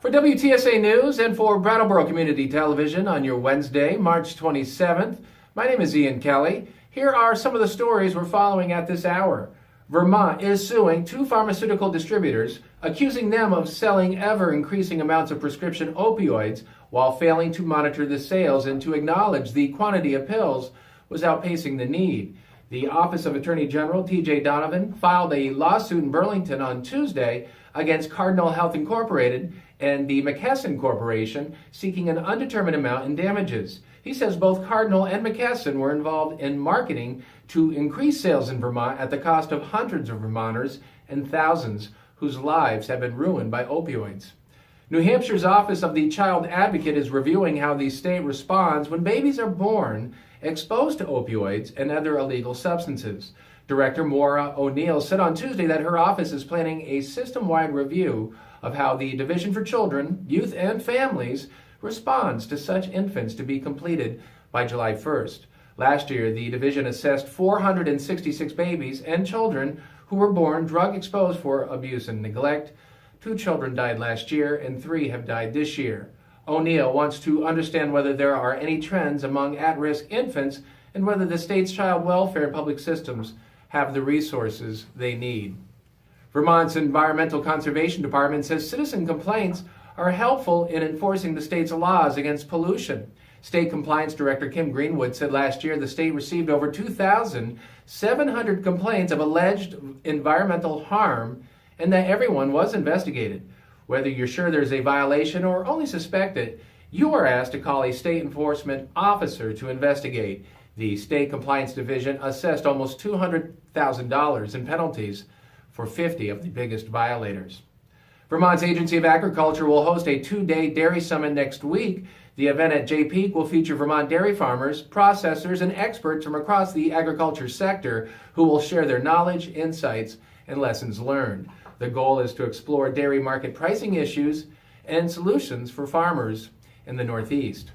For WTSA News and for Brattleboro Community Television on your Wednesday, March 27th, my name is Ian Kelly. Here are some of the stories we're following at this hour. Vermont is suing two pharmaceutical distributors, accusing them of selling ever-increasing amounts of prescription opioids while failing to monitor the sales and to acknowledge the quantity of pills was outpacing the need. The Office of Attorney General T.J. Donovan filed a lawsuit in Burlington on Tuesday against Cardinal Health Incorporated and the McKesson Corporation, seeking an undetermined amount in damages. He says both Cardinal and McKesson were involved in marketing to increase sales in Vermont at the cost of hundreds of Vermonters and thousands whose lives have been ruined by opioids. New Hampshire's Office of the Child Advocate is reviewing how the state responds when babies are born exposed to opioids and other illegal substances. Director Maura O'Neill said on Tuesday that her office is planning a system-wide review of how the Division for Children, Youth, and Families responds to such infants to be completed by July 1st. Last year, the division assessed 466 babies and children who were born drug-exposed for abuse and neglect. 2 children died last year, and 3 have died this year. O'Neill wants to understand whether there are any trends among at-risk infants and whether the state's child welfare and public systems have the resources they need. Vermont's Environmental Conservation Department says citizen complaints are helpful in enforcing the state's laws against pollution. State Compliance Director Kim Greenwood said last year the state received over 2,700 complaints of alleged environmental harm and that everyone was investigated. Whether you're sure there's a violation or only suspect it, you are asked to call a state enforcement officer to investigate. The State Compliance Division assessed almost $200,000 in penalties for 50 of the biggest violators. Vermont's Agency of Agriculture will host a 2-day dairy summit next week. The event at Jay Peak will feature Vermont dairy farmers, processors, and experts from across the agriculture sector who will share their knowledge, insights, and lessons learned. The goal is to explore dairy market pricing issues and solutions for farmers in the Northeast.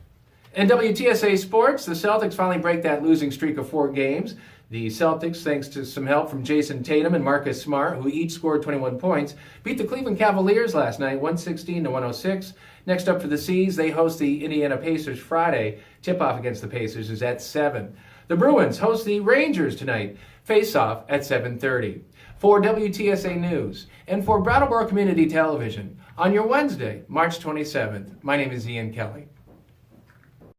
In WTSA sports, the Celtics finally break that losing streak of 4 games. The Celtics, thanks to some help from Jason Tatum and Marcus Smart, who each scored 21 points, beat the Cleveland Cavaliers last night, 116-106. Next up for the C's, they host the Indiana Pacers Friday. Tip-off against the Pacers is at 7. The Bruins host the Rangers tonight. Face-off at 7:30. For WTSA News and for Brattleboro Community Television, on your Wednesday, March 27th, my name is Ian Kelly.